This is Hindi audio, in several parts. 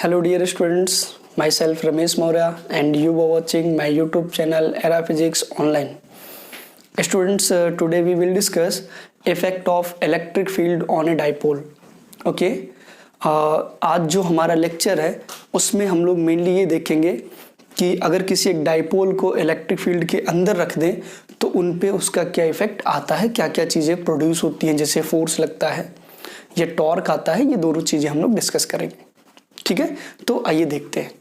Hello dear students, myself Ramesh Maurya and you are watching my YouTube channel Era Physics Online. Students, today we will discuss effect of electric field on a dipole. Okay, आज जो हमारा लेक्चर है उसमें हम लोग मेनली ये देखेंगे कि अगर किसी एक डाइपोल को इलेक्ट्रिक फील्ड के अंदर रख दें तो उन पे उसका क्या इफेक्ट आता है, क्या क्या चीज़ें प्रोड्यूस होती हैं, जैसे फोर्स लगता है या टॉर्क आता है, ये दोनों चीज़ें हम लोग डिस्कस करेंगे। ठीक है, तो आइए देखते हैं।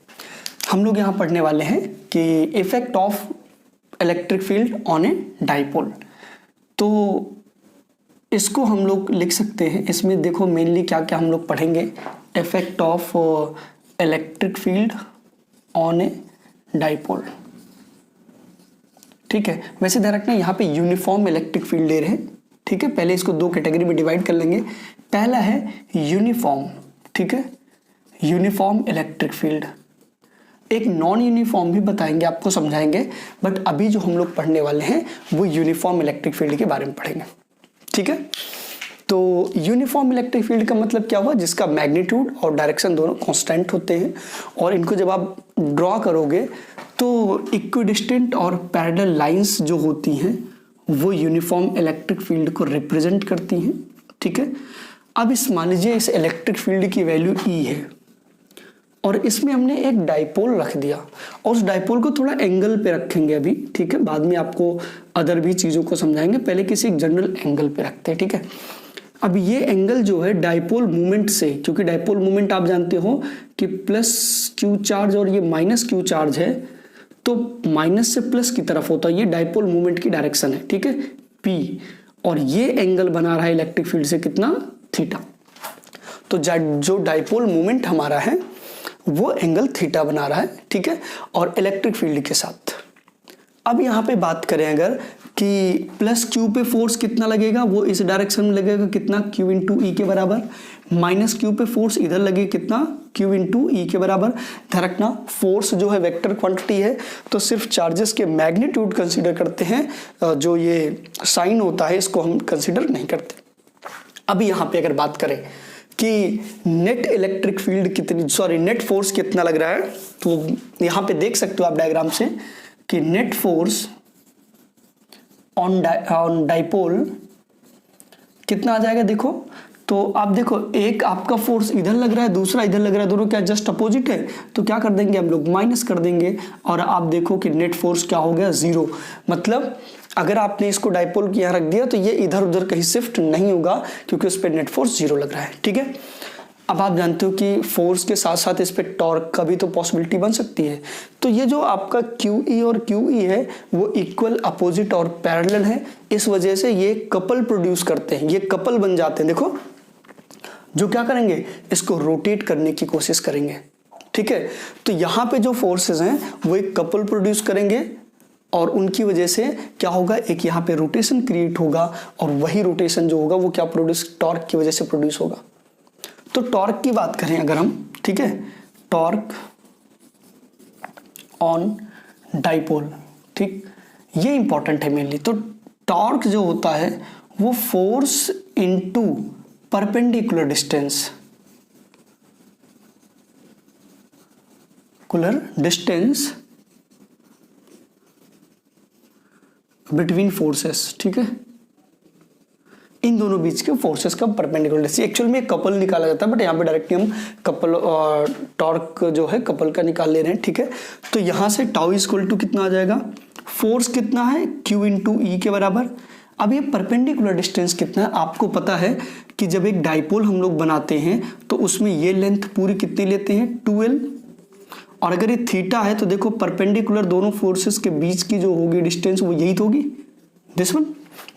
हम लोग यहाँ पढ़ने वाले हैं कि effect of electric field on a dipole. तो इसको हम लोग लिख सकते हैं, इसमें देखो मेनली क्या क्या हम लोग पढ़ेंगे। Effect of electric field on a dipole. ठीक है, वैसे ध्यान रखना यहाँ पे यूनिफॉर्म इलेक्ट्रिक फील्ड ले रहे हैं। ठीक है, पहले इसको दो कैटेगरी में डिवाइड कर लेंगे। पहला है यूनिफॉर्म, ठीक है, यूनिफॉर्म इलेक्ट्रिक फील्ड। एक नॉन यूनिफॉर्म भी बताएंगे, आपको समझाएंगे, बट अभी जो हम लोग पढ़ने वाले हैं वो यूनिफॉर्म इलेक्ट्रिक फील्ड के बारे में पढ़ेंगे। ठीक है, तो यूनिफॉर्म इलेक्ट्रिक फील्ड का मतलब क्या हुआ, जिसका मैग्नीट्यूड और डायरेक्शन दोनों कांस्टेंट होते हैं और इनको जब आप ड्रॉ करोगे तो इक्विडिस्टेंट और पैरेलल लाइंस जो होती हैं वो यूनिफॉर्म इलेक्ट्रिक फील्ड को रिप्रेजेंट करती हैं। ठीक है, अब इस मान लीजिए इस इलेक्ट्रिक फील्ड की वैल्यू E है और इसमें हमने एक डाइपोल रख दिया और उस डाइपोल को थोड़ा एंगल पे रखेंगे अभी। ठीक है, बाद में आपको अदर भी चीज़ों को समझाएंगे, पहले किसी एक जनरल एंगल पे रखते हैं। ठीक है, अब ये एंगल जो है डाइपोल मोमेंट से, क्योंकि डाइपोल मोमेंट आप जानते हो कि प्लस क्यू चार्ज और ये माइनस क्यू चार्ज है, तो माइनस से प्लस की तरफ होता है, ये डाइपोल मोमेंट की डायरेक्शन है। ठीक है, P, और ये एंगल बना रहा है इलेक्ट्रिक फील्ड से कितना, थीटा। तो जो डाइपोल मोमेंट हमारा है वो एंगल थीटा बना रहा है। ठीक है, और इलेक्ट्रिक फील्ड के साथ अब यहाँ पे बात करें अगर कि प्लस क्यू पे फोर्स कितना लगेगा, वो इस डायरेक्शन में लगेगा कितना, Q इंटू ई के बराबर। माइनस क्यू पे फोर्स इधर लगेगा कितना, Q इंटू ई के बराबर। ध्यान रखना फोर्स जो है वेक्टर क्वांटिटी है, तो सिर्फ चार्जेस के मैग्नीट्यूड कंसीडर करते हैं, जो ये साइन होता है इसको हम कंसीडर नहीं करते। अभी यहाँ पे अगर बात करें कि नेट इलेक्ट्रिक फील्ड कितनी, सॉरी नेट फोर्स कितना लग रहा है, तो यहाँ पे देख सकते हो आप डायग्राम से कि नेट फोर्स ऑन डाइपोल कितना आ जाएगा। देखो तो आप देखो, एक आपका फोर्स इधर लग रहा है, दूसरा इधर लग रहा है, दोनों क्या जस्ट अपोजिट है, तो क्या कर देंगे हम लोग, माइनस कर देंगे और आप देखो कि नेट फोर्स क्या हो गया, जीरो। मतलब अगर आपने इसको डाइपोल के यहाँ रख दिया तो ये इधर उधर कहीं शिफ्ट नहीं होगा क्योंकि उस पर नेट फोर्स जीरो लग रहा है। ठीक है, अब आप जानते हो कि फोर्स के साथ साथ इस पे टॉर्क का भी तो पॉसिबिलिटी बन सकती है। तो ये जो आपका QE और QE है वो इक्वल, अपोजिट और पैरेलल है, इस वजह से ये कपल प्रोड्यूस करते हैं, ये कपल बन जाते हैं। देखो जो क्या करेंगे, इसको रोटेट करने की कोशिश करेंगे। ठीक है, तो यहाँ पे जो फोर्सेस हैं वो एक कपल प्रोड्यूस करेंगे और उनकी वजह से क्या होगा, एक यहाँ पे रोटेशन क्रिएट होगा और वही रोटेशन जो होगा वो क्या प्रोड्यूस, टॉर्क की वजह से प्रोड्यूस होगा। तो टॉर्क की बात करें अगर हम, ठीक है, टॉर्क ऑन डाइपोल, ठीक, ये इंपॉर्टेंट है मेनली। तो टॉर्क जो होता है वो force into perpendicular distance, between forces. ठीक है, इन दोनों बीच के फोर्सेस का परपेंडिकुलर डिस्टेंस, एक्चुअल में कपल निकाला जाता है बट यहाँ पे डायरेक्टली हम कपल टॉर्क जो है कपल का निकाल ले रहे हैं। ठीक है, तो यहाँ से टाउ इक्वल टू कितना आ जाएगा, फोर्स कितना है, Q इंटू ई के बराबर। अब ये परपेंडिकुलर डिस्टेंस कितना है, आपको पता है कि जब एक डाइपोल हम लोग बनाते हैं तो उसमें ये लेंथ पूरी कितनी लेते हैं, 2L, और अगर ये थीटा है तो देखो परपेंडिकुलर दोनों फोर्सेस के बीच की जो होगी डिस्टेंस वो यही तो होगी, दिस वन।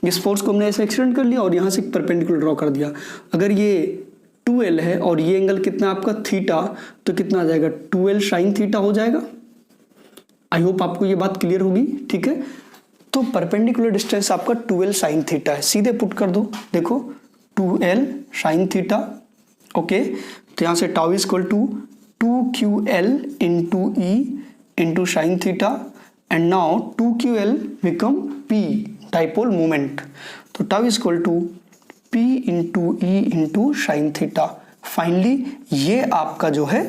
इस फोर्स को हमने ऐसे एक्सटेंड कर लिया और यहाँ से परपेंडिकुलर ड्रॉ कर दिया। अगर ये 2L है और ये एंगल कितना आपका थीटा, तो कितना आ जाएगा, 2L साइन थीटा हो जाएगा। आई होप आपको ये बात क्लियर होगी। ठीक है, तो परपेंडिकुलर डिस्टेंस आपका 2L साइन थीटा है, सीधे पुट कर दो, देखो 2L साइन थीटा। ओके, तो यहाँ से tau equal to 2QL into E into sine theta and now 2QL become P, dipole moment. तो tau is equal to P into E into sine theta. Finally ये आपका जो है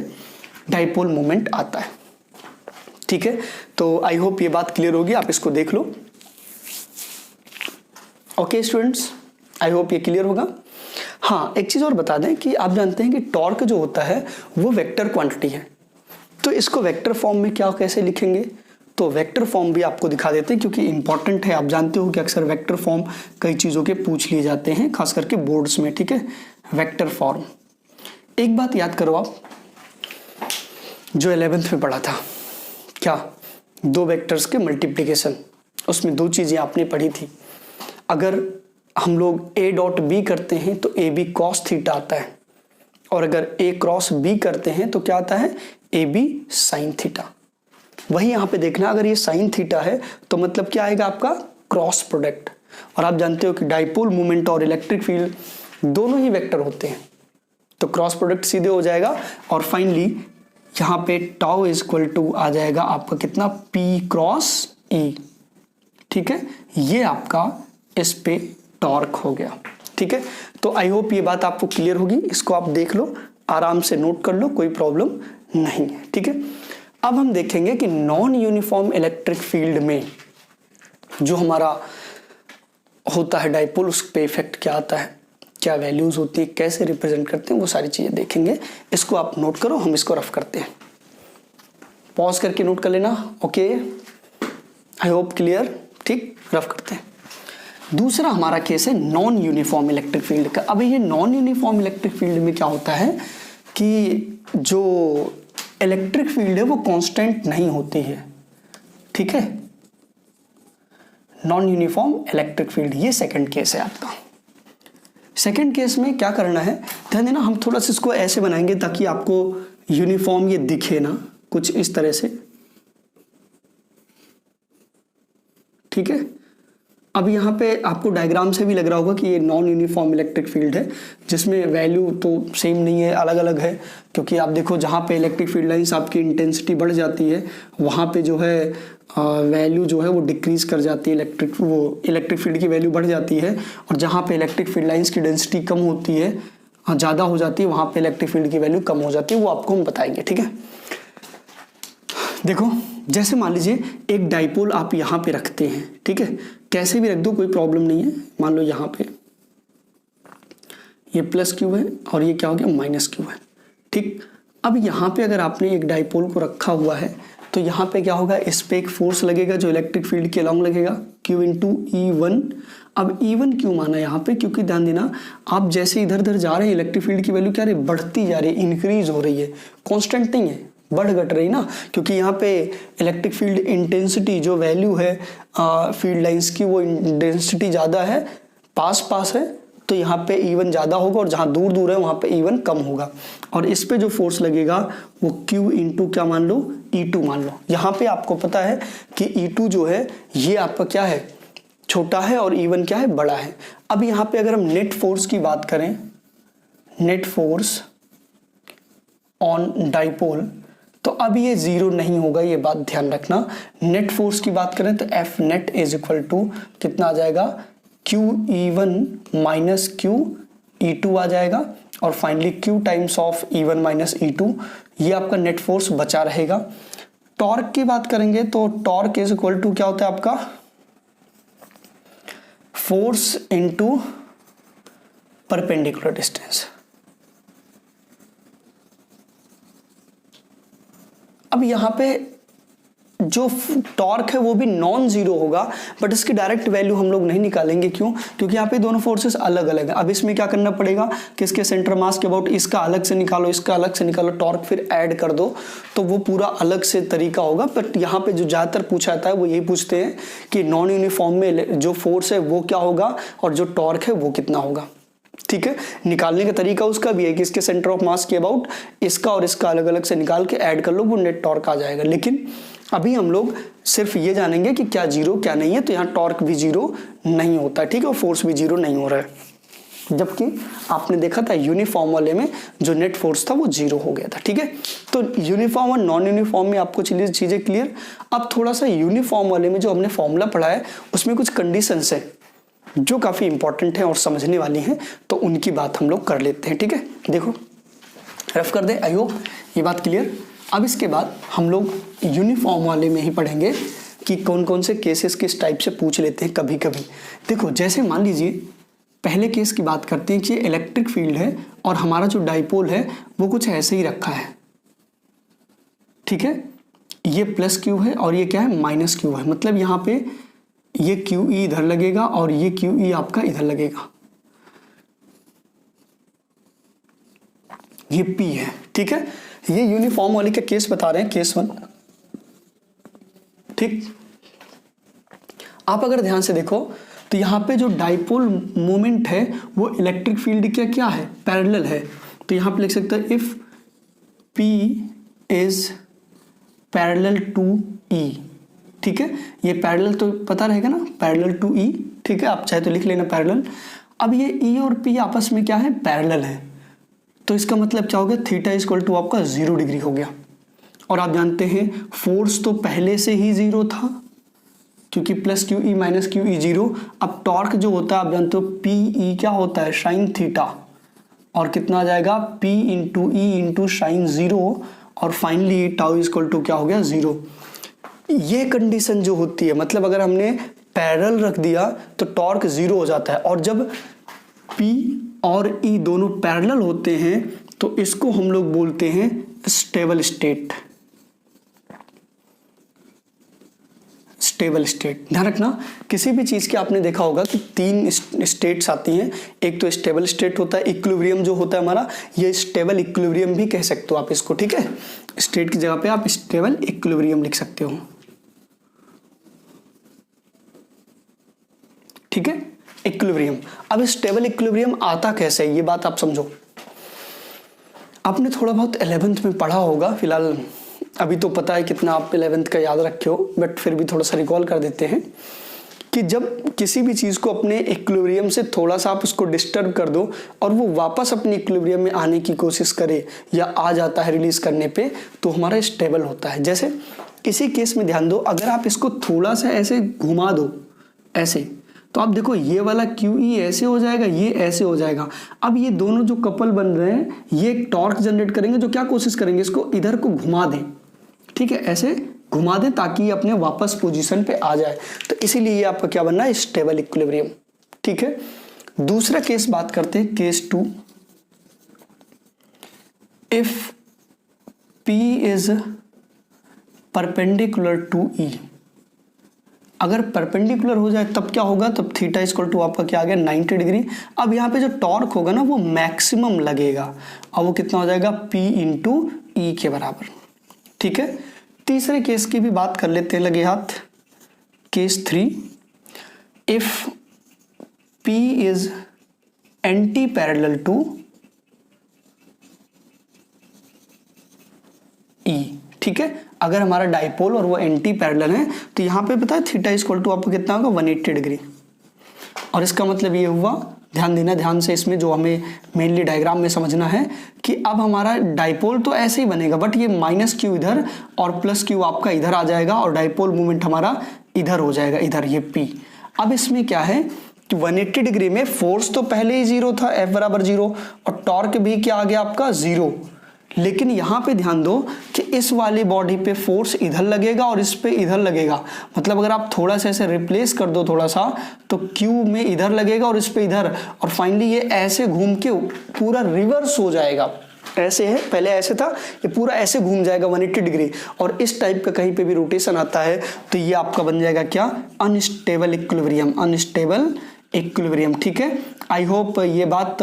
डाइपोल मोमेंट आता है। ठीक है, तो आई होप ये बात क्लियर होगी, आप इसको देख लो। ओके स्टूडेंट्स, आई होप ये क्लियर होगा। हाँ, एक चीज और बता दें कि आप जानते हैं कि टॉर्क जो होता है वो वेक्टर क्वांटिटी है, तो इसको वेक्टर फॉर्म में क्या कैसे लिखेंगे, तो वेक्टर फॉर्म भी आपको दिखा देते हैं क्योंकि इंपॉर्टेंट है। आप जानते हो कि अक्सर वेक्टर फॉर्म कई चीज़ों के पूछ लिए जाते हैं, खास करके बोर्ड्स में। ठीक है, वेक्टर फॉर्म। एक बात याद करो आप, जो 11th में पढ़ा था, क्या, दो वेक्टर्स के मल्टीप्लिकेशन, उसमें दो चीज़ें आपने पढ़ी थी। अगर हम लोग a डॉट बी करते हैं तो ए बी कॉस थीटा आता है, और अगर a क्रॉस b करते हैं तो क्या आता है, ए बी साइन थीटा। वही यहाँ पे देखना, अगर ये साइन थीटा है तो मतलब क्या आएगा आपका, क्रॉस प्रोडक्ट। और आप जानते हो कि डाइपोल मोमेंट और इलेक्ट्रिक फील्ड दोनों ही वेक्टर होते हैं, तो क्रॉस प्रोडक्ट सीधे हो जाएगा। और फाइनली यहाँ पे टाउ इज इक्वल टू आ जाएगा आपका कितना, P क्रॉस E। ठीक है, ये आपका इस पे टॉर्क हो गया। ठीक है, तो आई होप ये बात आपको क्लियर होगी। इसको आप देख लो, आराम से नोट कर लो, कोई प्रॉब्लम नहीं है। ठीक है, अब हम देखेंगे कि नॉन यूनिफॉर्म इलेक्ट्रिक फील्ड में जो हमारा होता है डाइपोल, उस पे इफेक्ट क्या आता है, क्या वैल्यूज होती है, कैसे रिप्रेजेंट करते हैं, वो सारी चीजें देखेंगे। इसको आप नोट करो, हम इसको रफ करते हैं। पॉज करके नोट कर लेना। Okay, I hope clear. ठीक, रफ करते हैं। दूसरा हमारा केस है नॉन यूनिफॉर्म इलेक्ट्रिक फील्ड का। अब ये नॉन यूनिफॉर्म इलेक्ट्रिक फील्ड में क्या होता है कि जो इलेक्ट्रिक फील्ड है वो कांस्टेंट नहीं होती है। ठीक है, नॉन यूनिफॉर्म इलेक्ट्रिक फील्ड, ये सेकंड केस है आपका। सेकंड केस में क्या करना है, ध्यान देना, हम थोड़ा सा इसको ऐसे बनाएंगे ताकि आपको यूनिफॉर्म ये दिखे ना, कुछ इस तरह से। ठीक है, अब यहाँ पे आपको डायग्राम से भी लग रहा होगा कि ये नॉन यूनिफॉर्म इलेक्ट्रिक फील्ड है, जिसमें वैल्यू तो सेम नहीं है, अलग अलग है। क्योंकि आप देखो, जहाँ पे इलेक्ट्रिक फील्ड लाइंस आपकी इंटेंसिटी बढ़ जाती है, वहाँ पे जो है वैल्यू जो है वो डिक्रीज कर जाती है, इलेक्ट्रिक फील्ड की वैल्यू बढ़ जाती है। और जहाँ पे इलेक्ट्रिक फील्ड लाइंस की डेंसिटी कम होती है, ज़्यादा हो जाती है, वहाँ पे इलेक्ट्रिक फील्ड की वैल्यू कम हो जाती है। वो आपको हम बताएंगे। ठीक है, देखो, जैसे मान लीजिए एक डाइपोल आप यहाँ पे रखते हैं। ठीक है, कैसे भी रख दो, कोई प्रॉब्लम नहीं है। मान लो यहाँ पे ये प्लस क्यू है और ये क्या हो गया, माइनस क्यू है। ठीक, अब यहाँ पे अगर आपने एक डाइपोल को रखा हुआ है तो यहाँ पे क्या होगा, इस पे एक फोर्स लगेगा जो इलेक्ट्रिक फील्ड के अलॉन्ग लगेगा, Q इंटू E1। अब E1 क्यों माना यहाँ पे, क्योंकि ध्यान देना, आप जैसे इधर उधर जा रहे हैं इलेक्ट्रिक फील्ड की वैल्यू क्या रही, बढ़ती जा रही है, इंक्रीज हो रही है, कॉन्स्टेंट नहीं है, बढ़ घट रही ना। क्योंकि यहाँ पे इलेक्ट्रिक फील्ड इंटेंसिटी जो वैल्यू है फील्ड लाइंस की, वो इंटेंसिटी ज़्यादा है, पास है, तो यहाँ पे E1 ज़्यादा होगा, और जहाँ दूर दूर है वहाँ पे E1 कम होगा। और इस पे जो फोर्स लगेगा वो Q इंटू क्या मान लो, E2 मान लो। यहाँ पे आपको पता है कि E2 जो है ये आपका क्या है, छोटा है, और E1 क्या है, बड़ा है। अब यहाँ पे अगर हम नेट फोर्स की बात करें, नेट फोर्स ऑन डाइपोल, तो अब ये जीरो नहीं होगा, ये बात ध्यान रखना। नेट फोर्स की बात करें तो F net is equal to कितना आ जाएगा, QE1 माइनस QE2 आ जाएगा, और finally Q times of E1 minus E2, ये आपका नेट फोर्स बचा रहेगा। टॉर्क की बात करेंगे तो टॉर्क इज इक्वल टू क्या होता है आपका, फोर्स इनटू परपेंडिकुलर डिस्टेंस। अब यहाँ पे जो टॉर्क है वो भी नॉन जीरो होगा, बट इसकी डायरेक्ट वैल्यू हम लोग नहीं निकालेंगे। क्यों, क्योंकि यहाँ पे दोनों फोर्सेस अलग अलग हैं। अब इसमें क्या करना पड़ेगा कि इसके सेंटर मास के अबाउट इसका अलग से निकालो, इसका अलग से निकालो, टॉर्क फिर ऐड कर दो, तो वो पूरा अलग से तरीका होगा। बट यहाँ पे जो ज़्यादातर पूछा जाता है वो यही पूछते हैं कि नॉन यूनिफॉर्म में जो फोर्स है वो क्या होगा और जो टॉर्क है वो कितना होगा। ठीक है, निकालने का तरीका उसका भी है कि इसके सेंटर ऑफ मास के अबाउट इसका और इसका अलग अलग से निकाल के ऐड कर लो, वो नेट टॉर्क आ जाएगा। लेकिन अभी हम लोग सिर्फ ये जानेंगे कि क्या जीरो क्या नहीं है। तो यहाँ टॉर्क भी जीरो नहीं होता, ठीक है, और फोर्स भी जीरो नहीं हो रहा है। जबकि आपने देखा था यूनिफॉर्म वाले में जो नेट फोर्स था वो जीरो हो गया था। ठीक है, तो यूनिफॉर्म और नॉन यूनिफॉर्म में आपको चीजें क्लियर। अब थोड़ा सा यूनिफॉर्म वाले में जो हमने फॉर्मूला पढ़ा है उसमें कुछ कंडीशंस है जो काफी इंपॉर्टेंट है और समझने वाली हैं, तो उनकी बात हम लोग कर लेते हैं। ठीक है, देखो रफ कर दे, आई होप ये बात क्लियर। अब इसके बाद हम लोग यूनिफॉर्म वाले में ही पढ़ेंगे कि कौन कौन से केसेस किस टाइप से पूछ लेते हैं कभी कभी। देखो जैसे मान लीजिए पहले केस की बात करते हैं कि इलेक्ट्रिक फील्ड है और हमारा जो डाइपोल है वो कुछ ऐसे ही रखा है, ठीक है। ये प्लस क्यू है और ये क्या है, माइनस क्यू है। मतलब यहाँ पे ये क्यू ई इधर लगेगा और ये क्यू ई आपका इधर लगेगा, ये पी है, ठीक है। ये यूनिफॉर्म वाली का केस बता रहे हैं, केस 1, ठीक। आप अगर ध्यान से देखो तो यहाँ पे जो डाइपोल मोमेंट है वो इलेक्ट्रिक फील्ड क्या क्या है, पैरेलल है। तो यहाँ पे लिख सकते हैं if P is parallel to E, ठीक है। ये पैरेलल तो पता रहेगा ना, पैरेलल टू E, ठीक है। आप चाहे तो लिख लेना पैरेलल। अब ये E और P आपस में क्या है, पैरेलल है। तो इसका मतलब क्या हो गया, थीटा इक्वल टू आपका 0 डिग्री हो गया। और आप जानते हैं फोर्स तो पहले से ही 0 था क्योंकि plus Q E minus Q E 0। अब टॉर्क जो होता है आप जानते हो पी ई क्या होता है, साइन थीटा, और कितना आ जाएगा P into E into sign 0, और फाइनली टाउ इक्वल टू क्या हो गया, 0। ये कंडीशन जो होती है, मतलब अगर हमने पैरेलल रख दिया तो टॉर्क 0 हो जाता है, और जब P और E दोनों पैरेलल होते हैं तो इसको हम लोग बोलते हैं स्टेबल स्टेट। स्टेबल स्टेट ध्यान रखना, किसी भी चीज के आपने देखा होगा कि 3 स्टेट्स आती हैं। एक तो स्टेबल स्टेट होता है, इक्विलिब्रियम जो होता है हमारा, ये स्टेबल इक्विलिब्रियम भी कह सकते हो आप इसको, ठीक है। स्टेट की जगह पे आप स्टेबल इक्विलिब्रियम लिख सकते हो, ठीक है, इक्विलिब्रियम। अब स्टेबल इक्विलिब्रियम आता कैसे है ये बात आप समझो। आपने थोड़ा बहुत 11th में पढ़ा होगा, फिलहाल अभी तो पता है कितना आप 11th का याद रखे हो, बट फिर भी थोड़ा सा रिकॉल कर देते हैं कि जब किसी भी चीज़ को अपने इक्विलिब्रियम से थोड़ा सा आप उसको डिस्टर्ब कर दो और वो वापस अपने इक्विलिब्रियम में आने की कोशिश करे या आ जाता है रिलीज करने पे, तो हमारा स्टेबल होता है। जैसे इसी केस में ध्यान दो, अगर आप इसको थोड़ा सा ऐसे घुमा दो ऐसे, तो आप देखो ये वाला क्यू ई ऐसे हो जाएगा, ये ऐसे हो जाएगा। अब ये दोनों जो कपल बन रहे हैं ये एक टॉर्क जनरेट करेंगे जो क्या कोशिश करेंगे, इसको इधर को घुमा दें, ठीक है, ऐसे घुमा दें ताकि ये अपने वापस पोजीशन पे आ जाए। तो इसीलिए ये आपका क्या बनना है, स्टेबल इक्विलिब्रियम, ठीक है। दूसरा केस बात करते हैं, case 2, if P is perpendicular to E। अगर परपेंडिकुलर हो जाए तब क्या होगा, तब थीटा इक्वल टू आपका क्या आ गया, 90 डिग्री। अब यहाँ पे जो टॉर्क होगा ना वो मैक्सिमम लगेगा, और वो कितना हो जाएगा, P इंटू ई के बराबर, ठीक है। तीसरे केस की भी बात कर लेते हैं लगे हाथ, case 3, if P is antiparallel to E, ठीक है। अगर हमारा डाइपोल और वो एंटी पैरेलल है तो यहाँ पे पता है थीटा इक्वल टू आपको कितना होगा, 180 डिग्री। और इसका मतलब ये हुआ, ध्यान देना ध्यान से इसमें, जो हमें मेनली डायग्राम में समझना है कि अब हमारा डाइपोल तो ऐसे ही बनेगा, बट ये माइनस क्यू इधर और प्लस क्यू आपका इधर आ जाएगा और डाइपोल मूवमेंट हमारा इधर हो जाएगा, इधर ये P। अब इसमें क्या है कि 180 डिग्री में फोर्स तो पहले ही 0 था, F बराबर 0, और टॉर्क भी क्या आ गया आपका 0। लेकिन यहाँ पे ध्यान दो कि इस वाली बॉडी पे फोर्स इधर लगेगा और इस पे इधर लगेगा। मतलब अगर आप थोड़ा सा ऐसे रिप्लेस कर दो थोड़ा सा, तो Q में इधर लगेगा और इस पे इधर, और फाइनली ये ऐसे घूम के पूरा रिवर्स हो जाएगा। ऐसे है, पहले ऐसे था, ये पूरा ऐसे घूम जाएगा 180 डिग्री, और इस टाइप का कहीं पे भी रोटेशन आता है तो ये आपका बन जाएगा क्या, अनस्टेबल इक्विलिब्रियम, अनस्टेबल इक्विलिब्रियम, ठीक है। आई होप ये बात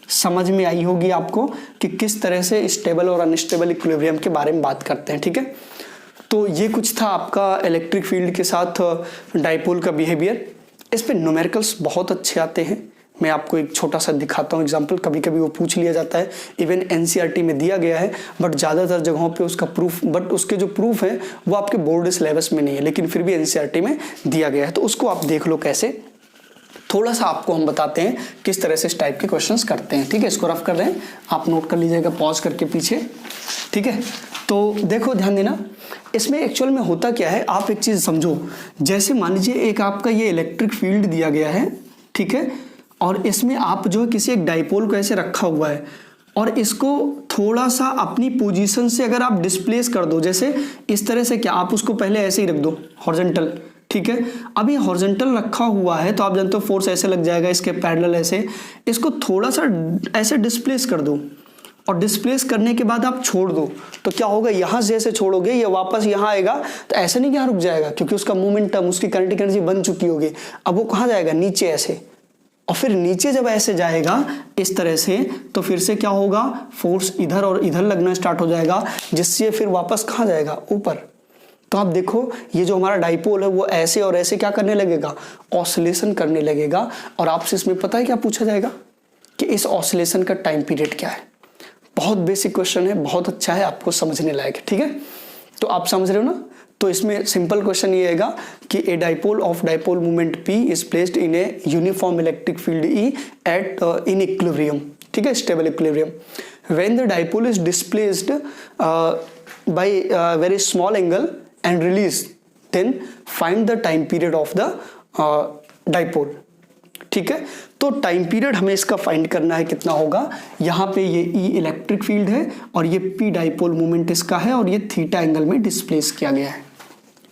समझ में आई होगी आपको कि किस तरह से स्टेबल और अनस्टेबल इक्विलिब्रियम के बारे में बात करते हैं, ठीक है। तो ये कुछ था आपका इलेक्ट्रिक फील्ड के साथ डाइपोल का बिहेवियर। इस पे न्यूमेरिकल्स बहुत अच्छे आते हैं, मैं आपको एक छोटा सा दिखाता हूँ एग्जांपल, कभी कभी वो पूछ लिया जाता है, इवन एनसीईआरटी में दिया गया है, बट ज़्यादातर जगहों पे उसका प्रूफ, बट उसके जो प्रूफ है वो आपके बोर्ड सिलेबस में नहीं है, लेकिन फिर भी एनसीईआरटी में दिया गया है, तो उसको आप देख लो कैसे। थोड़ा सा आपको हम बताते हैं किस तरह से इस टाइप के क्वेश्चंस करते हैं, ठीक है। इसको रफ कर रहे हैं, आप नोट कर लीजिएगा पॉज करके पीछे, ठीक है। तो देखो ध्यान देना, इसमें एक्चुअल में होता क्या है, आप एक चीज़ समझो। जैसे मान लीजिए एक आपका ये इलेक्ट्रिक फील्ड दिया गया है, ठीक है, और इसमें आप जो है किसी एक डाइपोल को ऐसे रखा हुआ है, और इसको थोड़ा सा अपनी पोजीशन से अगर आप डिस्प्लेस कर दो, जैसे इस तरह से, क्या आप उसको पहले ऐसे ही रख दो हॉरिजॉन्टल, ठीक है। अब ये हॉरिजॉन्टल रखा हुआ है तो आप जानते हो फोर्स ऐसे लग जाएगा इसके पैरेलल ऐसे, इसको थोड़ा सा ऐसे डिस्प्लेस कर दो और डिस्प्लेस करने के बाद आप छोड़ दो, तो क्या होगा, यहां से ऐसे छोड़ोगे ये वापस यहां आएगा, तो ऐसे नहीं कि यहां रुक जाएगा क्योंकि उसका मोमेंटम, उसकी काइनेटिक एनर्जी बन चुकी होगी। अब वो कहां जाएगा, नीचे ऐसे, और फिर नीचे जब ऐसे जाएगा इस तरह से, तो फिर से क्या होगा, फोर्स इधर और इधर लगना स्टार्ट हो जाएगा, जिससे फिर वापस कहां जाएगा, ऊपर। तो आप देखो ये जो हमारा डाइपोल है वो ऐसे और ऐसे क्या करने लगेगा, ऑसिलेशन करने लगेगा। और आपसे इसमें पता है क्या पूछा जाएगा कि इस ऑसिलेशन का टाइम पीरियड क्या है। बहुत बेसिक क्वेश्चन है, बहुत अच्छा है, आपको समझने लायक है, ठीक है। तो आप समझ रहे हो ना। तो इसमें सिंपल क्वेश्चन ये आएगा कि a dipole of dipole moment P is placed in a uniform electric field E at in equilibrium, ठीक है, stable equilibrium. When the dipole is displaced by very small angle and release, then find the time period of the dipole, ठीक है। तो टाइम पीरियड हमें इसका फाइंड करना है, कितना होगा। यहाँ पे ये E इलेक्ट्रिक फील्ड है और ये P डाइपोल मोमेंट इसका है और ये थीटा एंगल में डिस्प्लेस किया गया है,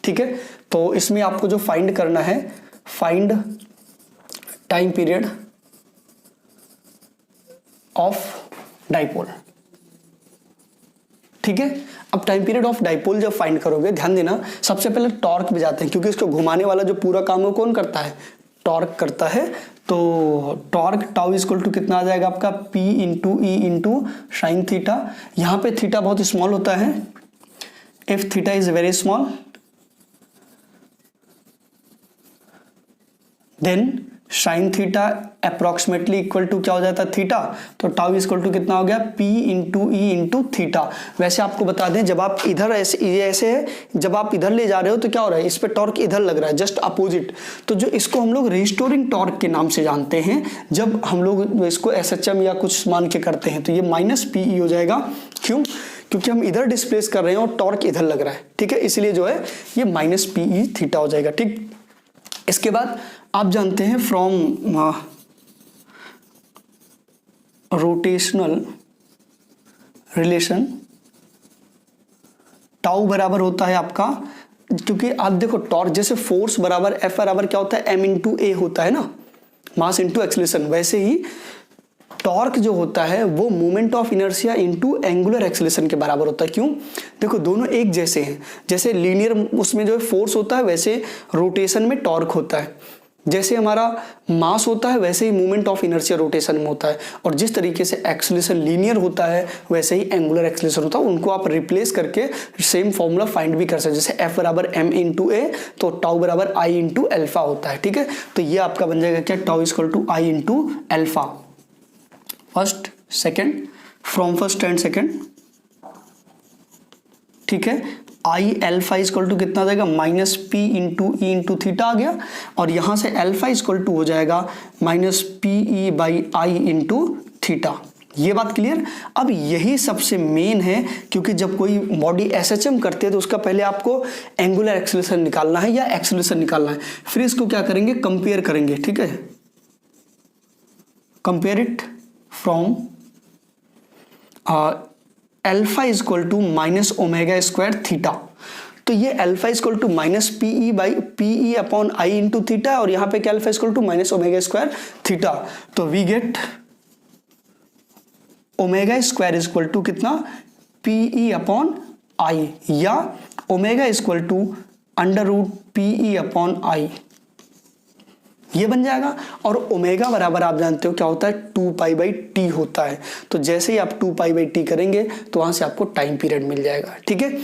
ठीक है। तो इसमें आपको जो फाइंड करना है, find time period of dipole, ठीक है। अब टाइम पीरियड ऑफ डाइपोल जब फाइंड करोगे, ध्यान देना, सबसे पहले टॉर्क पे जाते हैं क्योंकि इसको घुमाने वाला जो पूरा काम है कौन करता है, टॉर्क करता है। तो टॉर्क टाउ इक्वल टू कितना आ जाएगा आपका, P into E into sine theta. यहाँ पे थीटा बहुत स्मॉल होता है, if theta is very small then sine theta approximately equal to क्या हो जाता है, थीटा। तो टाउ इक्वल टू कितना हो गया, P into E into theta. वैसे आपको बता दें, जब आप इधर ऐसे, ये ऐसे है, जब आप इधर ले जा रहे हो तो क्या हो रहा है, इस पे टॉर्क इधर लग रहा है, जस्ट अपोजिट। तो जो इसको हम लोग रिस्टोरिंग टॉर्क के नाम से जानते हैं, जब हम लोग इसको SHM या कुछ मान के करते हैं, तो ये माइनस PE हो जाएगा। क्यों, क्योंकि हम इधर डिस्प्लेस कर रहे हैं और टॉर्क इधर लग रहा है, ठीक है, इसलिए जो है ये माइनस PE थीटा हो जाएगा, ठीक। इसके बाद आप जानते हैं फ्रॉम रोटेशनल रिलेशन टाउ बराबर होता है आपका, क्योंकि आप देखो टॉर्क जैसे फोर्स बराबर F बराबर क्या होता है, M इंटू A होता है ना, मास इंटू एक्सेलरेशन, वैसे ही टॉर्क जो होता है वो moment of inertia into angular acceleration के बराबर होता है। क्यों, देखो दोनों एक जैसे हैं, जैसे लीनियर उसमें जो है फोर्स होता है वैसे रोटेशन में टॉर्क होता है, जैसे हमारा मास होता है वैसे ही मूवमेंट ऑफ इनर्शिया रोटेशन में होता है, और जिस तरीके से एक्सेलरेशन लीनियर होता है वैसे ही एंगुलर एक्सेलरेशन होता है। उनको आप रिप्लेस करके सेम फॉर्मूला फाइंड भी कर सकते हैं, जैसे F बराबर M इंटू A तो टाउ बराबर I इंटू एल्फा होता है, ठीक है। तो ये आपका बन जाएगा क्या, tau equal to I into alpha, first second, from first and second, ठीक है। आई एल्फा इक्वल टू कितना आ जाएगा, minus P into E into theta आ गया, और यहां से एल्फा इक्वल टू हो जाएगा minus PE by I into theta. ये बात क्लियर। अब यही सबसे मेन है, क्योंकि जब कोई बॉडी SHM करते हैं तो उसका पहले आपको एंगुलर एक्सेलरेशन निकालना है या एक्सेलरेशन निकालना है, फिर इसको क्या करेंगे, कंपेयर करेंगे, ठीक है। Compare it from alpha equal to minus omega square theta. तो ये alpha equal to minus PE by PE upon I into theta, और यहाँ पे क्या alpha equal to minus omega square theta. तो we get omega square equal to कितना, PE अपॉन आई, या omega equal to under root PE upon I, ये बन जाएगा। और ओमेगा बराबर आप जानते हो क्या होता है, 2 पाई बाई टी होता है। तो जैसे ही आप 2 पाई बाई टी करेंगे तो वहां से आपको टाइम पीरियड मिल जाएगा, ठीक है।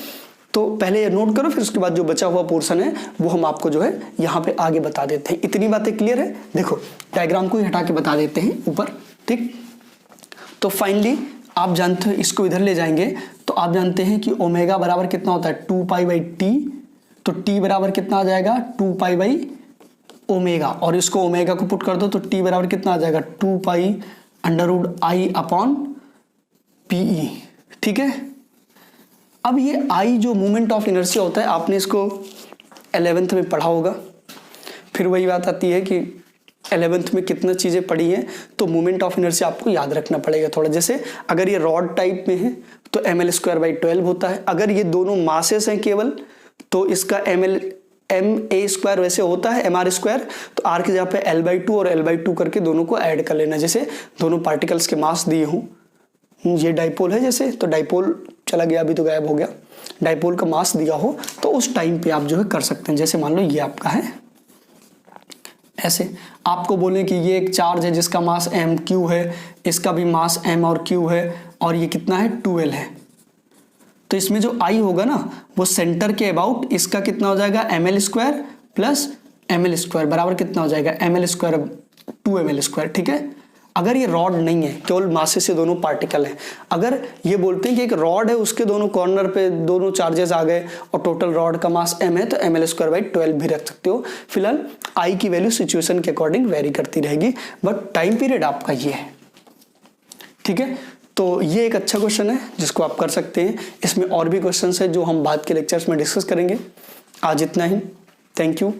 तो पहले ये नोट करो, फिर उसके बाद जो बचा हुआ पोर्शन है वो हम आपको जो है यहाँ पे आगे बता देते हैं। इतनी बातें क्लियर है। देखो डायग्राम को ही हटा के बता देते हैं ऊपर, ठीक। तो फाइनली आप जानते हो, इसको इधर ले जाएंगे तो आप जानते हैं कि ओमेगा बराबर कितना होता है, 2 पाई बाई टी। तो टी बराबर कितना आ जाएगा, 2 पाई बाई ओमेगा, और इसको ओमेगा को पुट कर दो तो टी बराबर कितना आ जाएगा, 2 pi under root I upon PE, ठीक है। अब ये आई जो मोमेंट ऑफ इनर्शिया होता है, आपने इसको 11th में पढ़ा होगा। फिर वही बात आती है कि 11th में कितना चीज़ें पढ़ी हैं, तो मोमेंट ऑफ इनर्शिया आपको याद रखना पड़ेगा थोड़ा। जैसे अगर ये रॉड टाइप में है तो ml²/12 होता है। अगर ये दोनों मासेस हैं केवल तो इसका ma² वैसे होता है mr², तो r की जगह पे l/2 और l/2 करके दोनों को ऐड कर लेना। जैसे दोनों पार्टिकल्स के मास दिए हों, ये डाइपोल है जैसे, तो डाइपोल चला गया, अभी तो गायब हो गया, डाइपोल का मास दिया हो तो उस टाइम पे आप जो है कर सकते हैं। जैसे मान लो ये आपका है, ऐसे आपको बोले कि ये एक चार्ज है जिसका मास m/q है, इसका भी मास m और q है, और ये कितना है 2l है, तो इसमें जो I होगा ना वो सेंटर के अबाउट इसका कितना हो जाएगा ml² प्लस ml² बराबर कितना हो जाएगा ml², 2ml², ठीक है। अगर ये रॉड नहीं है, केवल मासे से दोनों पार्टिकल हैं, अगर ये बोलते हैं कि एक रॉड है उसके दोनों कॉर्नर पे दोनों चार्जेस आ गए और टोटल रॉड का मास m है, तो ml²/12 भी रख सकते हो। फिलहाल I की वैल्यू सिचुएशन के अकॉर्डिंग वेरी करती रहेगी, बट टाइम पीरियड आपका ये है, ठीक है। तो ये एक अच्छा क्वेश्चन है जिसको आप कर सकते हैं। इसमें और भी क्वेश्चंस है जो हम बाद के लेक्चर्स में डिस्कस करेंगे। आज इतना ही, थैंक यू।